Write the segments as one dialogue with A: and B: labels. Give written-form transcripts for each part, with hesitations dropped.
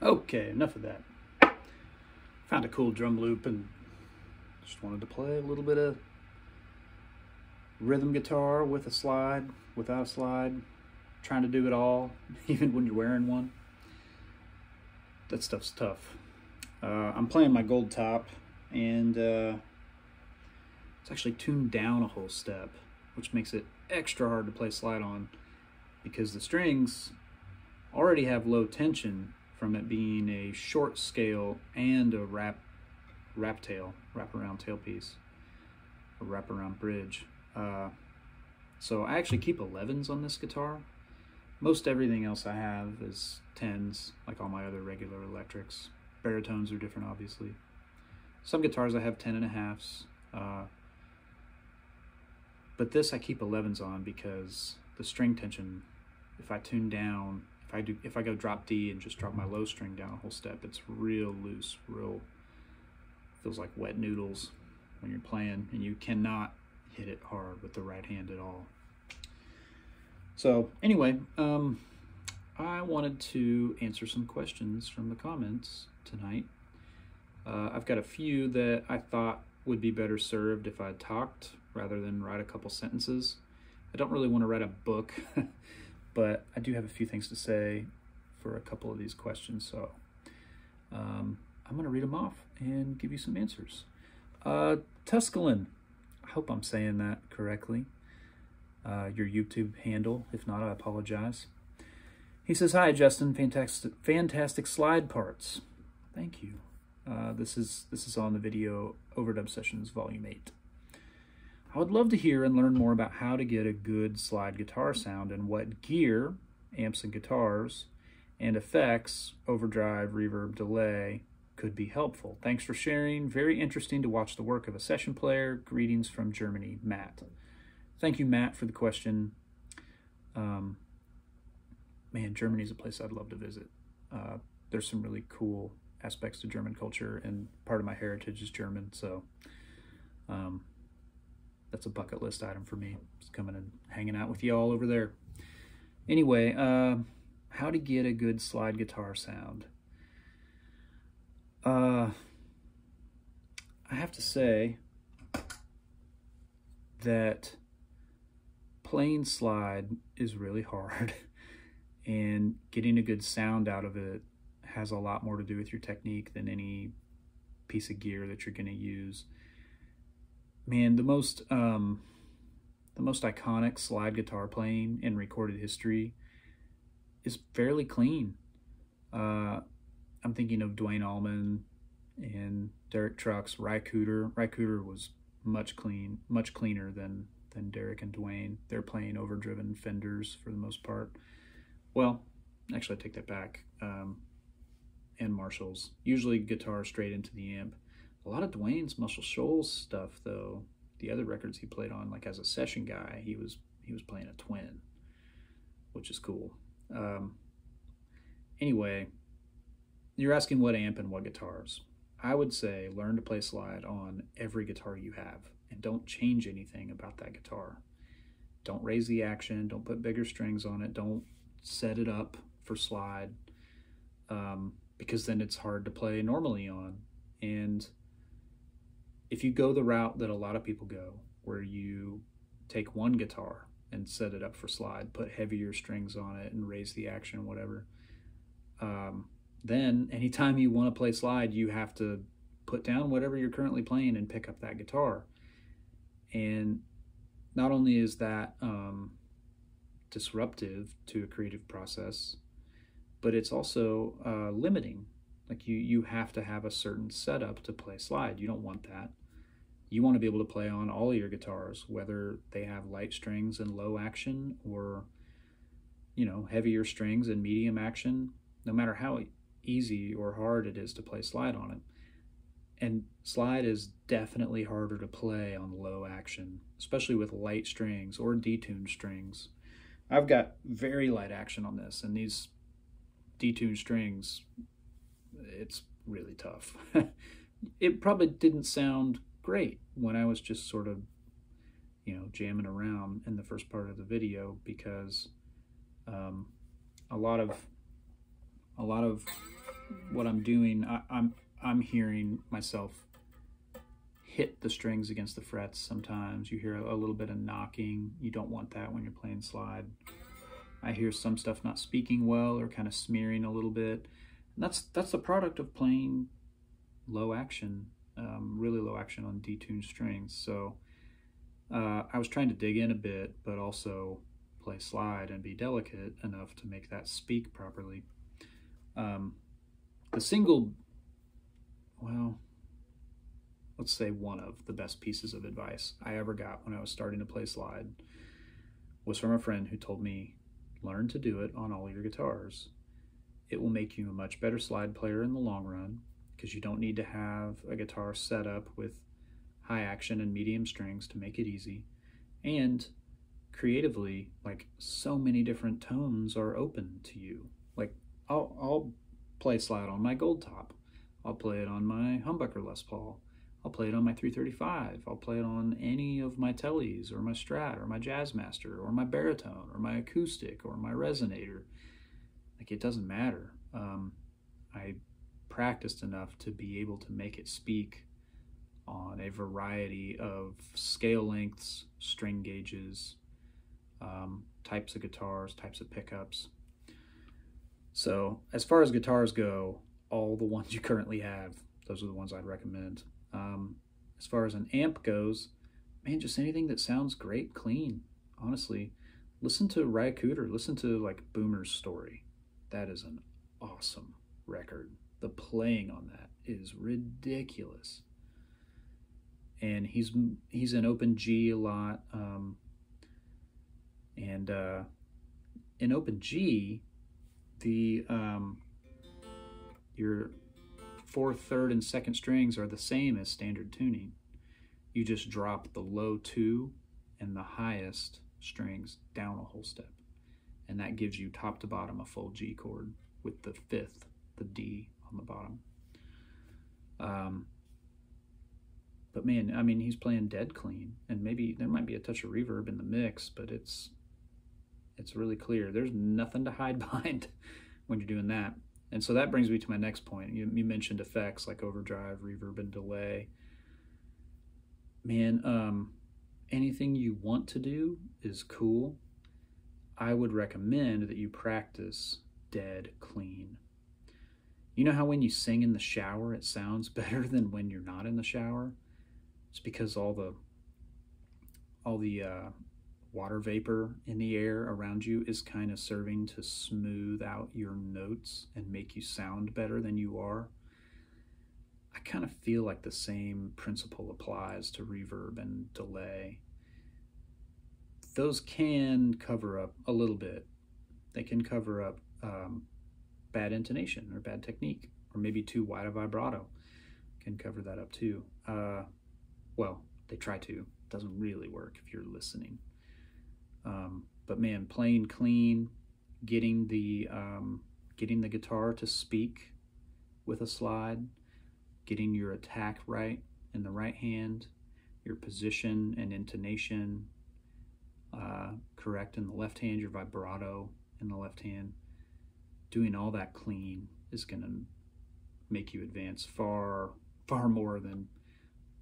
A: Okay, enough of that. Found a cool drum loop and just wanted to play a little bit of rhythm guitar with a slide, without a slide, trying to do it all, even when you're wearing one. That stuff's tough. I'm playing my goldtop, and it's actually tuned down a whole step, which makes it extra hard to play slide on because the strings already have low tension from it being a short scale and a wraparound tailpiece, a wraparound bridge. So I actually keep 11s on this guitar. Most everything else I have is 10s, like all my other regular electrics. Baritones are different, obviously. Some guitars I have 10.5s, but this I keep 11s on because the string tension, if I tune down, if I go drop D and just drop my low string down a whole step, it's real loose, feels like wet noodles when you're playing, and you cannot hit it hard with the right hand at all. So anyway, I wanted to answer some questions from the comments tonight. I've got a few that I thought would be better served if I talked rather than write a couple sentences. I don't really want to write a book, but I do have a few things to say for a couple of these questions, so I'm going to read them off and give you some answers. Tusculin, I hope I'm saying that correctly. Your YouTube handle. If not, I apologize. He says, "Hi, Justin. Fantastic slide parts." Thank you. This is on the video Overdub Sessions Volume 8. I would love to hear and learn more about how to get a good slide guitar sound and what gear, amps and guitars, and effects, overdrive, reverb, delay, could be helpful. Thanks for sharing. Very interesting to watch the work of a session player. Greetings from Germany, Matt. Thank you, Matt, for the question. Man, Germany's a place I'd love to visit. There's some really cool aspects to German culture, and part of my heritage is German, so that's a bucket list item for me. Just coming and hanging out with you all over there. Anyway, how to get a good slide guitar sound. I have to say that playing slide is really hard, and getting a good sound out of it has a lot more to do with your technique than any piece of gear that you're going to use. Man, the most iconic slide guitar playing in recorded history is fairly clean. I'm thinking of Duane Allman and Derek Trucks, Ry Cooder. Ry Cooder was much cleaner than Derek and Duane. They're playing overdriven Fenders for the most part. Well, actually I take that back. And Marshalls. Usually guitar straight into the amp. A lot of Duane's Muscle Shoals stuff, though, the other records he played on, like as a session guy, he was playing a Twin, which is cool. Anyway, you're asking what amp and what guitars. I would say learn to play slide on every guitar you have, and don't change anything about that guitar. Don't raise the action, don't put bigger strings on it, don't set it up for slide, because then it's hard to play normally on. And if you go the route that a lot of people go, where you take one guitar and set it up for slide, put heavier strings on it and raise the action, whatever, then anytime you want to play slide, you have to put down whatever you're currently playing and pick up that guitar. And not only is that disruptive to a creative process, but it's also limiting. Like you have to have a certain setup to play slide. You don't want that. You want to be able to play on all your guitars, whether they have light strings and low action, or heavier strings and medium action, no matter how easy or hard it is to play slide on it. And slide is definitely harder to play on low action, especially with light strings or detuned strings. I've got very light action on this, and these detuned strings, it's really tough. It probably didn't sound great when I was just sort of, jamming around in the first part of the video, because a lot of what I'm doing, I'm hearing myself hit the strings against the frets. Sometimes you hear a little bit of knocking. You don't want that when you're playing slide. I hear some stuff not speaking well or kind of smearing a little bit. And that's the product of playing low action, really low action on detuned strings. So I was trying to dig in a bit, but also play slide and be delicate enough to make that speak properly. The single, well, let's say one of the best pieces of advice I ever got when I was starting to play slide was from a friend who told me, learn to do it on all your guitars. It will make you a much better slide player in the long run, because you don't need to have a guitar set up with high action and medium strings to make it easy. And creatively, like, so many different tones are open to you. Like, I'll play slide on my goldtop. I'll play it on my humbucker Les Paul. I'll play it on my 335. I'll play it on any of my tellies or my Strat or my Jazzmaster or my baritone or my acoustic or my resonator. Like, it doesn't matter. I practiced enough to be able to make it speak on a variety of scale lengths, string gauges, types of guitars, types of pickups. So as far as guitars go, all the ones you currently have, those are the ones I'd recommend. As far as an amp goes, man, just anything that sounds great, clean. Honestly, listen to Raya Cooter, listen to like Boomer's Story. That is an awesome record. The playing on that is ridiculous. And he's in open G a lot. In open G, your fourth, third, and second strings are the same as standard tuning. You just drop the low two and the highest strings down a whole step. And that gives you top to bottom a full G chord with the fifth, the D, on the bottom. But man, I mean, he's playing dead clean, and maybe there might be a touch of reverb in the mix, but it's really clear. There's nothing to hide behind when you're doing that. And so that brings me to my next point. You mentioned effects like overdrive, reverb, and delay. Man, anything you want to do is cool. I would recommend that you practice dead clean. You know how when you sing in the shower, it sounds better than when you're not in the shower? It's because all the water vapor in the air around you is kind of serving to smooth out your notes and make you sound better than you are. I kind of feel like the same principle applies to reverb and delay. Those can cover up a little bit. They can cover up bad intonation or bad technique, or maybe too wide a vibrato can cover that up too. Well, they try to. It doesn't really work if you're listening. But man, playing clean, getting the guitar to speak with a slide, getting your attack right in the right hand, your position and intonation correct in the left hand, your vibrato in the left hand, doing all that clean is going to make you advance far, far more than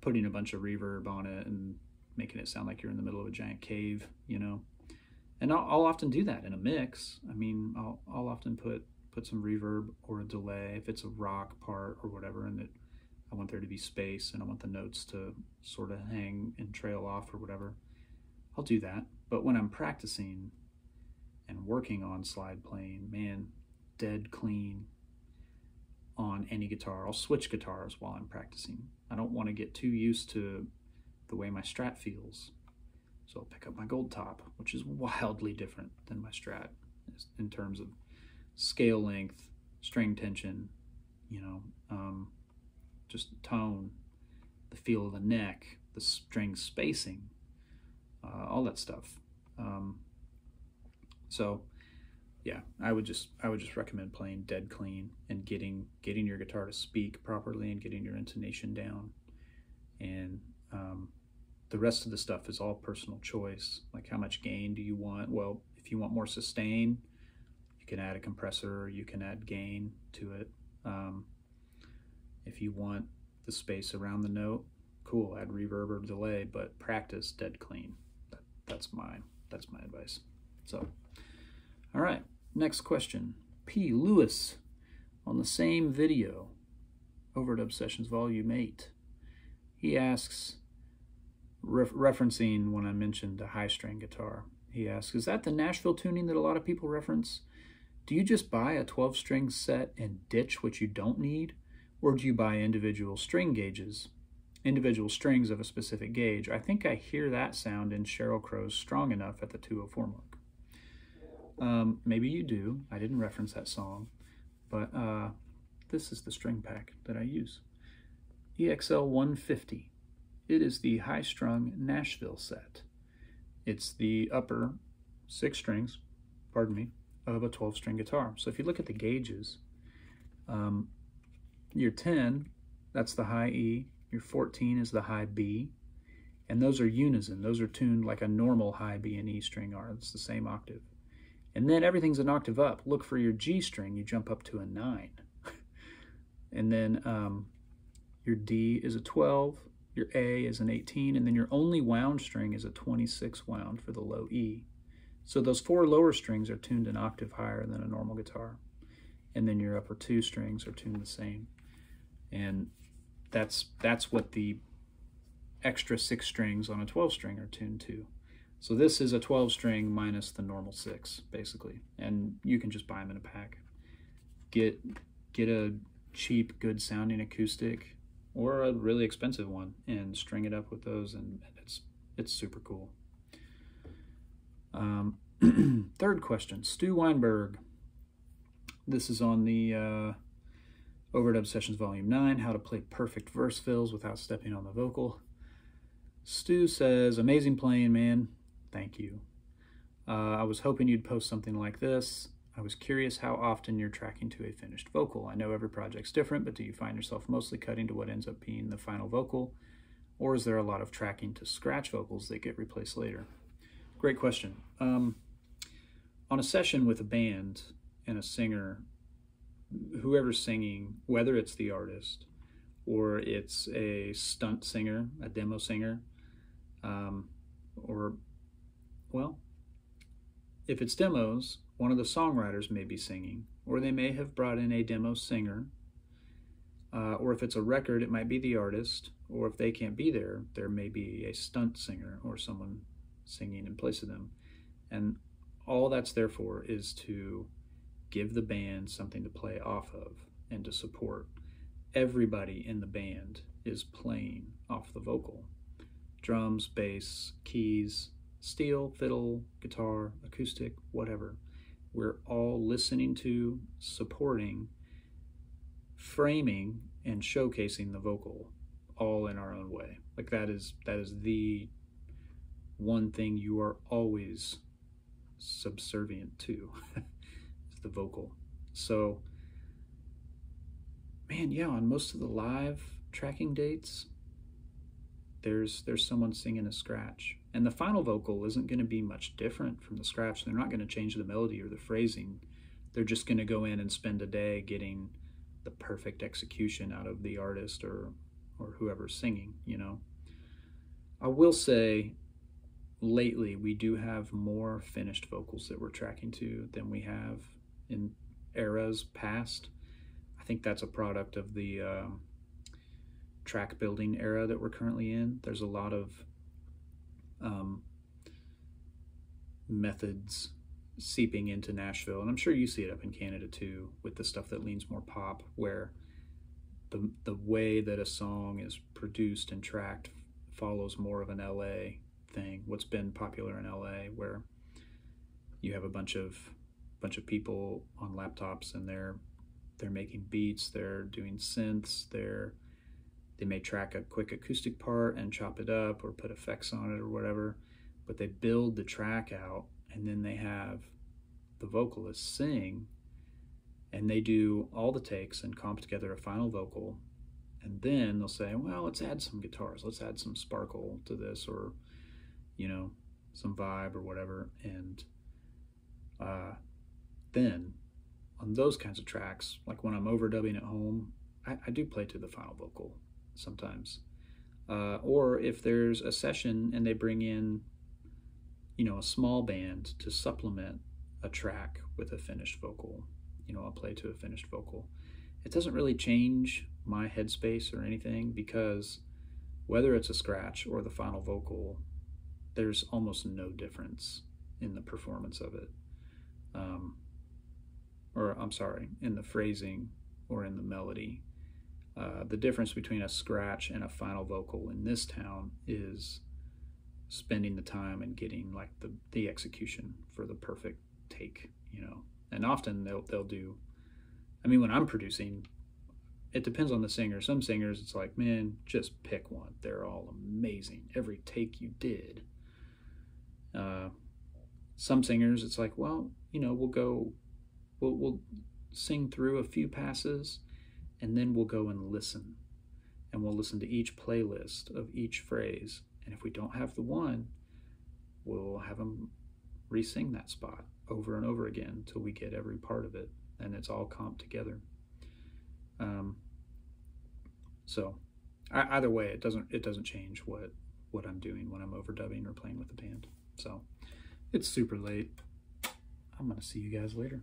A: putting a bunch of reverb on it and making it sound like you're in the middle of a giant cave, you know. And I'll often do that in a mix. I mean, I'll often put some reverb or a delay if it's a rock part or whatever, and that I want there to be space and I want the notes to sort of hang and trail off or whatever. I'll do that. But when I'm practicing and working on slide playing, man, dead clean on any guitar. I'll switch guitars while I'm practicing. I don't want to get too used to the way my Strat feels. So I'll pick up my goldtop, which is wildly different than my Strat in terms of scale length, string tension, you know, just tone, the feel of the neck, the string spacing, all that stuff. So yeah, I would just recommend playing dead clean and getting your guitar to speak properly and getting your intonation down. And the rest of the stuff is all personal choice. Like, how much gain do you want? Well, if you want more sustain, you can add a compressor, or you can add gain to it. If you want the space around the note, cool, add reverb or delay, but practice dead clean. That's my advice. So, all right, next question. P. Lewis, on the same video, Overdub Sessions Volume 8, he asks, referencing when I mentioned the high string guitar, he asks, is that the Nashville tuning that a lot of people reference? Do you just buy a 12-string set and ditch what you don't need? Or do you buy individual string gauges, individual strings of a specific gauge? I think I hear that sound in Sheryl Crow's Strong Enough at the 204 mark. Maybe you do. I didn't reference that song, but this is the string pack that I use. EXL 150. It is the high-strung Nashville set. It's the upper 6 strings, pardon me, of a 12-string guitar. So if you look at the gauges, your 10, that's the high E, your 14 is the high B, and those are unison. Those are tuned like a normal high B and E string are. It's the same octave. And then everything's an octave up. Look for your G string, you jump up to a 9. And then your D is a 12, your A is an 18, and then your only wound string is a 26 wound for the low E. So those 4 lower strings are tuned an octave higher than a normal guitar. And then your upper 2 strings are tuned the same. And that's what the extra 6 strings on a 12 string are tuned to. So this is a 12 string minus the normal 6, basically. And you can just buy them in a pack. Get a cheap, good sounding acoustic or a really expensive one and string it up with those, and it's super cool. Third question, Stu Weinberg. This is on the Overdub Sessions Volume 9, How to Play Perfect Verse Fills Without Stepping on the Vocal. Stu says, amazing playing, man. Thank you. I was hoping you'd post something like this. I was curious how often you're tracking to a finished vocal. I know every project's different, but do you find yourself mostly cutting to what ends up being the final vocal? Or is there a lot of tracking to scratch vocals that get replaced later? Great question. On a session with a band and a singer, whoever's singing, whether it's the artist or it's a stunt singer, a demo singer, or, well, if it's demos, one of the songwriters may be singing, or they may have brought in a demo singer, or if it's a record, it might be the artist, or if they can't be there, there may be a stunt singer or someone singing in place of them. And all that's there for is to give the band something to play off of and to support. Everybody in the band is playing off the vocal. Drums, bass, keys, steel, fiddle, guitar, acoustic, whatever. We're all listening to, supporting, framing, and showcasing the vocal all in our own way. Like that is the one thing you are always subservient to, is the vocal. So, man, yeah, on most of the live tracking dates, there's someone singing a scratch. And the final vocal isn't going to be much different from the scratch. They're not going to change the melody or the phrasing. They're just going to go in and spend a day getting the perfect execution out of the artist or whoever's singing, you know. I will say, lately, we do have more finished vocals that we're tracking to than we have in eras past. I think that's a product of the track building era that we're currently in. There's a lot of methods seeping into Nashville, and I'm sure you see it up in Canada too, with the stuff that leans more pop, where the way that a song is produced and tracked follows more of an LA thing. What's been popular in LA, where you have a bunch of people on laptops and they're making beats, they're doing synths, they may track a quick acoustic part and chop it up or put effects on it or whatever, but they build the track out and then they have the vocalist sing and they do all the takes and comp together a final vocal, and then they'll say, well, let's add some guitars, let's add some sparkle to this, or, you know, some vibe or whatever, and then on those kinds of tracks, like when I'm overdubbing at home, I do play to the final vocal sometimes. Or if there's a session and they bring in, you know, a small band to supplement a track with a finished vocal, you know, I'll play to a finished vocal. It doesn't really change my headspace or anything, because whether it's a scratch or the final vocal, there's almost no difference in the performance of it. Or I'm sorry, in the phrasing or in the melody. The difference between a scratch and a final vocal in this town is spending the time and getting like the execution for the perfect take, you know. And often they'll do, I mean, when I'm producing, it depends on the singer. Some singers, it's like, man, just pick one. They're all amazing. Every take you did. Some singers, it's like, well, you know, we'll sing through a few passes, and then we'll go and listen. And we'll listen to each playlist of each phrase. And if we don't have the one, we'll have them re-sing that spot over and over again until we get every part of it, and it's all comped together. So either way, it doesn't change what I'm doing when I'm overdubbing or playing with the band. So it's super late. I'm gonna see you guys later.